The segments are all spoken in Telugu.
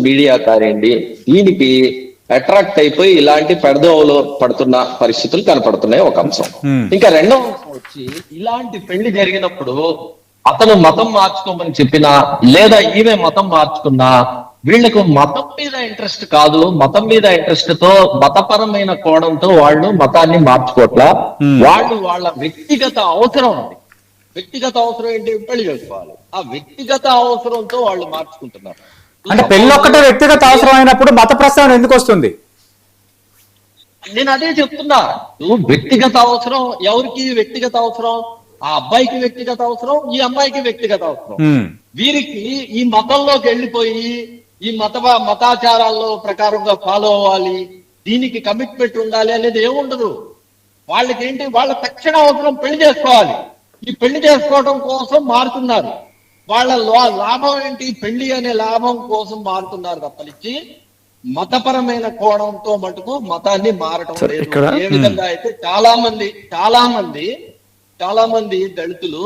మీడియా కానివ్వండి దీనికి అట్రాక్ట్ అయిపోయి ఇలాంటి పెడదోవలో పడుతున్న పరిస్థితులు కనపడుతున్నాయి ఒక అంశం. ఇంకా రెండవ అంశం వచ్చి ఇలాంటి పెళ్లి జరిగినప్పుడు అతను మతం మార్చుకోమని చెప్పినా లేదా ఈమె మతం మార్చుకున్నా వీళ్లకు మతం మీద ఇంట్రెస్ట్ కాదు, మతం మీద ఇంట్రెస్ట్ తో మతపరమైన కోణంతో వాళ్ళు మతాన్ని మార్చుకోవట్లా. వాళ్ళు వాళ్ళ వ్యక్తిగత అవసరం ఉంది. వ్యక్తిగత అవసరం ఏంటి? పెళ్లి చేసుకోవాలి. ఆ వ్యక్తిగత అవసరంతో వాళ్ళు మార్చుకుంటున్నారు. అంటే పెళ్లి ఒక్కటే వ్యక్తిగత అవసరం అయినప్పుడు మత ప్రస్తావన ఎందుకు వస్తుంది? నేను అదే చెప్తున్నా. వ్యక్తిగత అవసరం ఎవరికి వ్యక్తిగత అవసరం? ఆ అబ్బాయికి వ్యక్తిగత అవసరం, ఈ అమ్మాయికి వ్యక్తిగత అవసరం. వీరికి ఈ మతంలోకి వెళ్ళిపోయి ఈ మతాచారాల్లో ప్రకారంగా ఫాలో అవ్వాలి, దీనికి కమిట్మెంట్ ఉండాలి అనేది ఏముండదు. వాళ్ళకేంటి, వాళ్ళ తక్షణ అవసరం పెళ్లి చేసుకోవాలి. ఈ పెళ్లి చేసుకోవడం కోసం మారుతున్నారు. వాళ్ళ లాభం ఏంటి? పెళ్లి అనే లాభం కోసం మారుతున్నారు తప్పనిచ్చి మతపరమైన కోణంతో మటుకు మతాన్ని మారటం లేదు. ఏ విధంగా అయితే చాలా మంది దళితులు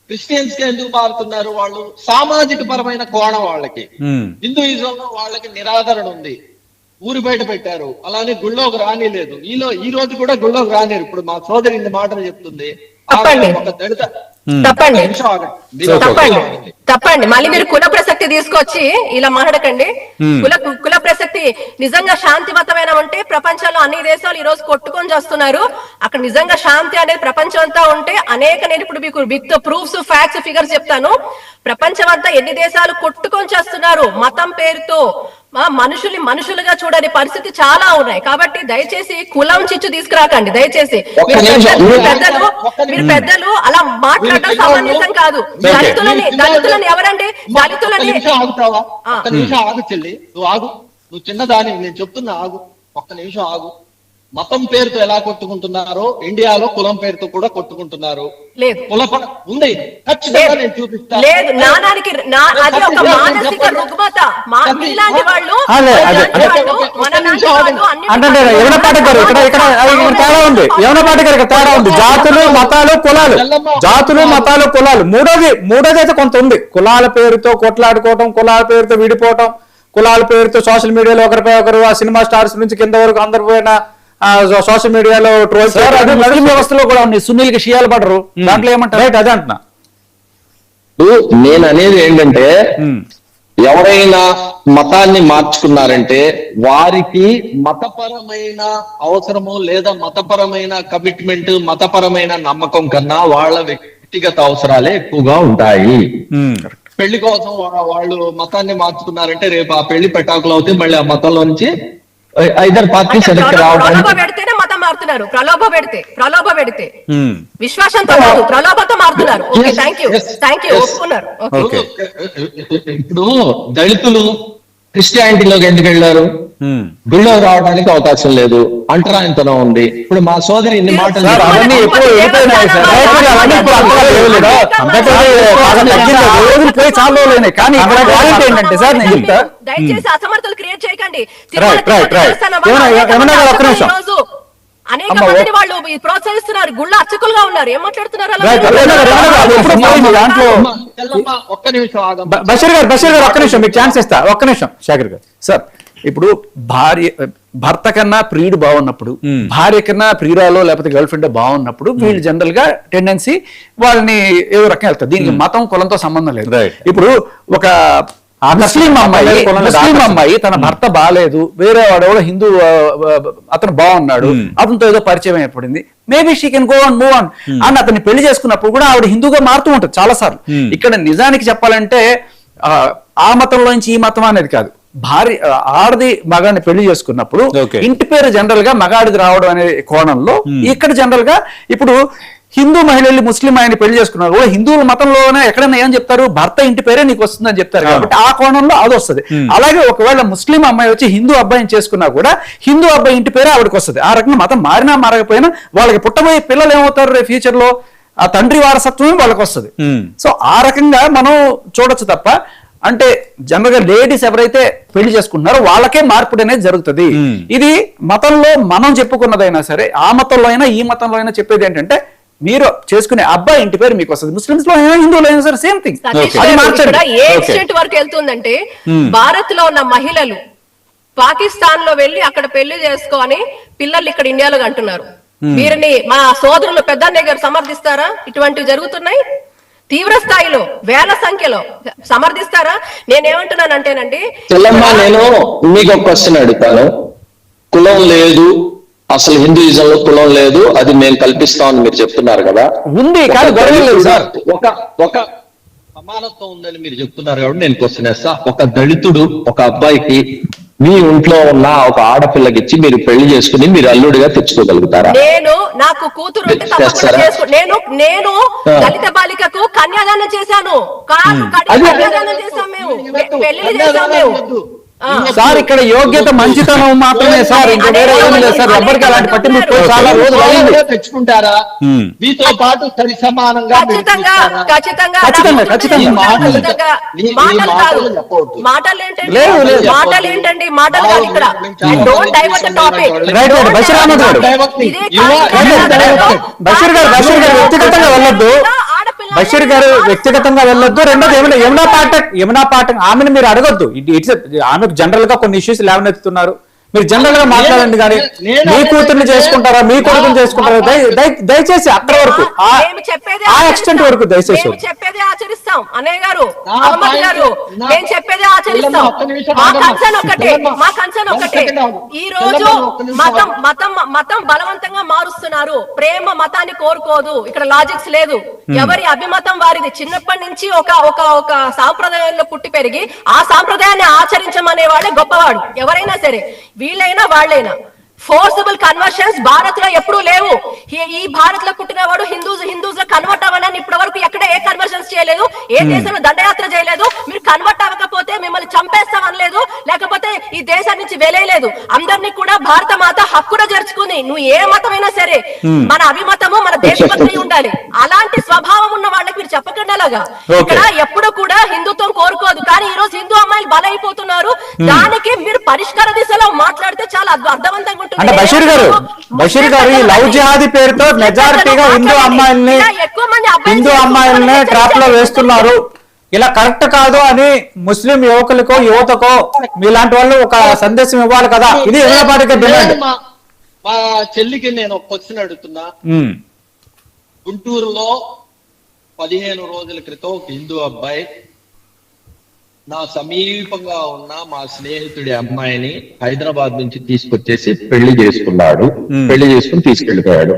క్రిస్టియన్స్ కి ఎందుకు మారుతున్నారు? వాళ్ళు సామాజిక పరమైన కోణం వాళ్ళకి. హిందూయిజంలో వాళ్ళకి నిరాదరణ ఉంది, ఊరు బయట పెట్టారు, అలానే గుళ్ళోకి రానిలేదు. ఈ రోజు కూడా గుళ్ళోకి రానిరు. ఇప్పుడు మా సోదరి ఇన్ని మాటలు చెప్తుంది. ఒక దళిత తప్పండి మళ్ళీ మీరు కుల ప్రసక్తి తీసుకొచ్చి ఇలా మాట్లాడకండి. కుల ప్రసక్తి నిజంగా శాంతివంతమైన ఉంటే ప్రపంచంలో అన్ని దేశాలు ఈ రోజు కొట్టుకొని చేస్తున్నారు. అక్కడ నిజంగా శాంతి అనేది ప్రపంచం అంతా ఉంటే నేను ఇప్పుడు మీకు విత్ ప్రూఫ్స్ ఫ్యాక్ట్స్ ఫిగర్స్ చెప్తాను. ప్రపంచం అంతా ఎన్ని దేశాలు కొట్టుకొని చేస్తున్నారు మతం పేరుతో. మనుషులుగా చూడని పరిస్థితి చాలా ఉన్నాయి. కాబట్టి దయచేసి కులం చిచ్చు తీసుకురాకండి. దయచేసి మీరు పెద్దలు అలా మాట్లాడటం సమంజసం కాదు. దళితులని ఎవరండి? దళితులని ఆగు చెల్లి, నువ్వు చిన్నదాని నేను చెప్తున్నా, ఆగు ఒక్క నిమిషం ఆగు. మతం పేరుతో ఎలా కొట్టుకుంటున్నారో ఇండియాలో కులం పేరుతో కూడా కొట్టుకుంటున్నారు. కులపడ ఉంది ఖచ్చితంగా నేను చూపిస్తాను. లేదు నానానికి అది ఒక మానసిక రుగ్మత. మీలాంటి వాళ్ళు తేడా ఉంది. జాతులు మతాలు కులాలు మూడోది అయితే కొంత ఉంది. కులాల పేరుతో కొట్లాడుకోవటం, కులాల పేరుతో విడిపోవటం, కులాల పేరుతో సోషల్ మీడియాలో ఒకరిపై ఒకరు ఆ సినిమా స్టార్స్ నుంచి కింద వరకు అందరు పోయిన సోషల్ మీడియాలో ట్రోల్స్ వ్యవస్థలో కూడా ఉంది. సునీల్ కి షియాలు పడరు, దాంట్లో ఏమంటారు? రైట్, అదే అంటున్నా. నేను అనేది ఏంటంటే ఎవరైనా మతాన్ని మార్చుకున్నారంటే వారికి మతపరమైన అవసరము లేదా మతపరమైన కమిట్మెంట్, మతపరమైన నమ్మకం కన్నా వాళ్ళ వ్యక్తిగత అవసరాలే ఎక్కువగా ఉంటాయి. పెళ్లి కోసం వాళ్ళు మతాన్ని మార్చుకున్నారంటే రేపు ఆ పెళ్లి పెటాకులు అవుతాయి. మళ్ళీ ఆ మతంలో నుంచి ఐదర్ పార్టీ పెడితేనే మతం మారుతున్నారు. ప్రలోభ పెడితే విశ్వాసంతో కాదు, ప్రలోభంతో మారుతున్నారు. ఇప్పుడు దళితులు క్రిస్టియానిటీలోకి ఎందుకు వెళ్ళారు? గుళ్ళో రావడానికి అవకాశం లేదు, అంటరానితనం ఉంది. ఇప్పుడు మా సోదరి ఇన్ని మాటలు దయచేసి అసమర్థలు క్రియేట్ చేయకండి. అనేక మంది వాళ్ళు ప్రోత్సహిస్తున్నారు, గుళ్ళ అర్చకులుగా ఉన్నారు. ఏం మాట్లాడుతున్నారు? బషీర్ గారు ఒక్క నిమిషం మీకు ఛాన్స్ ఇస్తా. ఒక్క నిమిషం శేఖర్ గారు. సార్, ఇప్పుడు భర్త కన్నా ప్రియుడు బాగున్నప్పుడు, భార్య కన్నా ప్రియురాలో లేకపోతే గర్ల్ ఫ్రెండ్ బాగున్నప్పుడు వీళ్ళు జనరల్ గా టెండెన్సీ వాళ్ళని ఏదో రకంగా వెళ్తారు. దీనికి మతం కులంతో సంబంధం లేదు. ఇప్పుడు ఒక ముస్లిం అమ్మాయి తన భర్త బాగాలేదు, వేరే వాడు హిందూ అతను బాగున్నాడు, అతనితో ఏదో పరిచయం ఏర్పడింది, maybe she can go on move on అని అతన్ని పెళ్లి చేసుకున్నప్పుడు కూడా ఆవిడ హిందూగా మారుతూ ఉంటుంది చాలా సార్లు. ఇక్కడ నిజానికి చెప్పాలంటే ఆ మతంలోంచి ఈ మతం అనేది కాదు. ఆడది మగాడిని పెళ్లి చేసుకున్నప్పుడు ఇంటి పేరు జనరల్ గా మగాడిది రావడం అనే కోణంలో ఇక్కడ జనరల్ గా ఇప్పుడు హిందూ మహిళలు ముస్లిం ఆయన పెళ్లి చేసుకున్నారు. హిందువుల మతంలోనే ఎక్కడైనా ఏం చెప్తారు? భర్త ఇంటి పేరే నీకు వస్తుందని చెప్తారు. కాబట్టి ఆ కోణంలో అది వస్తుంది. అలాగే ఒకవేళ ముస్లిం అమ్మాయి వచ్చి హిందూ అబ్బాయిని చేసుకున్నా కూడా హిందూ అబ్బాయి ఇంటి పేరే ఆవిడకి వస్తుంది. ఆ రకంగా మతం మారినా మారకపోయినా వాళ్ళకి పుట్టబోయే పిల్లలు ఏమవుతారు ఫ్యూచర్ లో? ఆ తండ్రి వారసత్వమే వాళ్ళకి వస్తుంది. సో ఆ రకంగా మనం చూడొచ్చు తప్ప అంటే జనరల్ గా లేడీస్ ఎవరైతే పెళ్లి చేసుకుంటున్నారో వాళ్ళకే మార్పిడి అనేది జరుగుతుంది. ఇది మతంలో మనం చెప్పుకున్నదైనా సరే, ఆ మతంలో అయినా ఈ మతంలో అయినా చెప్పేది ఏంటంటే మీరు చేసుకునే అబ్బాయి ఇంటి పేరు మీకు వస్తుంది. ముస్లిమ్స్ లో అయినా హిందువులు అయినా సరే సేమ్ థింగ్. సతీష్ అది గారు, మార్చండి. ఇక్కడ ఏ Okay. ఎక్స్టెంట్ వరకు వెళ్తుందంటే భారత్ లో ఉన్న మహిళలు పాకిస్తాన్ లో వెళ్లి అక్కడ పెళ్లి చేసుకొని పిల్లలు ఇక్కడ ఇండియాలో అంటున్నారు. వీరిని మా సోదరులు పెద్దన్నయ్య గారు సమర్థిస్తారా? ఇటువంటివి జరుగుతున్నాయి తీవ్ర స్థాయిలో, వేల సంఖ్యలో. సమర్థిస్తారా? నేనేమంటున్నానంటేనండి, తెల్లమ్మ, నేను మీకు ఒక క్వశ్చన్ అడుగుతాను. కులం లేదు, అసలు హిందూయిజం లో కులం లేదు, అది మేము కల్పిస్తామని మీరు చెప్తున్నారు కదా. ఉంది కానీ గొడవ లేదు సార్. ఒక సమానత్వం ఉందని మీరు చెప్తున్నారు కాబట్టి నేను క్వశ్చన్ వేస్తా. ఒక దళితుడు ఒక అబ్బాయికి మీ ఇంట్లో ఉన్న ఒక ఆడపిల్లకి ఇచ్చి మీరు పెళ్లి చేసుకుని మీరు అల్లుడిగా తెచ్చుకోగలుగుతారా? నేను నాకు కూతురు ఉంటే తప్పకుండా చేసుకో. నేను దళిత బాలికకు కన్యాదానం చేశాను. కన్యాదానం చేశాం మేము, పెళ్లి చేశాం మేము. సార్ ఇక్కడ యోగ్యత మంచితనం మాత్రమే సార్, ఇంకా వేరే ఏమీ లేదు సార్. ఎవ్వరికి అలాంటి పట్టింపు చాలా రోజులు అయింది. తెచ్చుకుంటారా? మీతో పాటు సరి సమానంగా ఖచ్చితంగా ఖచ్చితంగా ఖచ్చితంగా, ఖచ్చితంగా. మాటలు ఏంటండి? లేదు, లేదు. మాటలు ఏంటండి? మాటలు కాదు ఇక్కడ. Don't divert the topic. Right right. Basheer Ahmed garu, Basheer గారు వ్యక్తిగతంగా వెళ్ళొద్దు. బషీర్ గారు వ్యక్తిగతంగా వెళ్ళొద్దు. రెండోది యమునా పాఠక్ ఆమెను మీరు అడగొద్దు. ఇట్స్ ఆమెకు జనరల్ గా కొన్ని ఇష్యూస్ లేవనెత్తుతున్నారు. మీరు జనరల్ గా మాట్లాడండి. కానీ మీ కూతుర్ని చేసుకుంటారా, మీ కొడుకుని చేసుకుంటారా, దయచేసి అక్కడ వరకు, ఆ ఎక్స్టెంట్ వరకు దయచేసి చెప్పేదే ఆచరిస్తాం. అన్నయ్య గారు, అహ్మద్ గారు, మేము చెప్పేదే ఆచరిస్తాం. మా కన్సర్న్ ఒకటే. ఈ రోజు మతం బలవంతంగా మారుస్తున్నారు. ప్రేమ మతాన్ని కోరుకోదు. ఇక్కడ లాజిక్స్ లేదు. ఎవరి అభిమతం వారిది. చిన్నప్పటి నుంచి ఒక సాంప్రదాయంలో పుట్టి పెరిగి ఆ సాంప్రదాయాన్ని ఆచరించమనే వాడే గొప్పవాడు. ఎవరైనా సరే, వీళ్ళైనా వాళ్ళైనా. ఫోర్సబుల్ కన్వర్షన్స్ భారత్ లో ఎప్పుడూ లేవు. ఈ భారత్ లో పుట్టిన వాడు హిందూస్ లో కన్వర్ట్ అవ్వాలని ఇప్పటి వరకు ఎక్కడ ఏ కన్వర్షన్స్ చేయలేదు. ఏ దేశంలో దండయాత్ర చేయలేదు. మీరు కన్వర్ట్ అవ్వకపోతే మిమ్మల్ని చంపేస్తాం అనలేదు, లేకపోతే ఈ దేశం నుంచి వెలేయలేదు. అందరినీ కూడా భారత మాత హక్కున చేర్చుకుంది. నువ్వు ఏ మతమైనా సరే, మన అభిమతము మన దేశభక్తి ఉండాలి. అలాంటి స్వభావం ఉన్న వాళ్ళకి మీరు చెప్పకుండా అలాగా. ఇక్కడ ఎప్పుడు కూడా హిందుత్వం కోరుకోదు. కానీ ఈ రోజు హిందూ అమ్మాయిలు బలైపోతున్నారు. దానికి మీరు పరిష్కార దిశలో మాట్లాడితే చాలా అర్థవంతంగా. అంటే బషీర్ గారు ఈ లవ్ జిహాదీ పేరుతో మెజారిటీగా హిందూ అమ్మాయిలనే ట్రాప్ లో వేస్తున్నారు. ఇలా కరెక్ట్ కాదు అని ముస్లిం యువకులకో యువతకో మీలాంటి వాళ్ళు ఒక సందేశం ఇవ్వాలి కదా. ఇది ఎవరిపాటికి డిమాండ్. మా చెల్లికి నేను ఒక క్వశ్చన్ అడుగుతున్నా. గుంటూరులో 15 రోజుల క్రితం ఒక హిందూ అబ్బాయి నా సమీపంగా ఉన్న మా స్నేహితుడి అమ్మాయిని హైదరాబాద్ నుంచి తీసుకొచ్చేసి పెళ్లి చేసుకున్నాడు. పెళ్లి చేసుకుని తీసుకెళ్లిపోయాడు.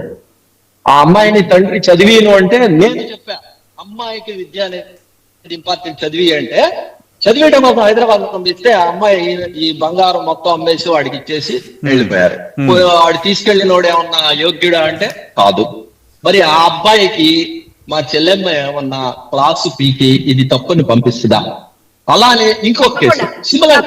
ఆ అమ్మాయిని తండ్రి చదివిను అంటే నేను చెప్పా, అమ్మాయికి విద్య అనేది ఇంపార్టెంట్, చదివి అంటే చదివేయడం కోసం హైదరాబాద్ పంపిస్తే ఆ అమ్మాయి ఈ బంగారం మొత్తం అమ్మేసి వాడికి ఇచ్చేసి వెళ్ళిపోయారు. వాడు తీసుకెళ్లినోడు ఏమన్నా యోగ్యుడా అంటే కాదు. మరి ఆ అబ్బాయికి మా చెల్లెమ్మ ఏమన్నా క్లాసు పీకి ఇది తప్పుని పంపిస్తుందా? అలానే ఇంకొక కేసు సిమిలర్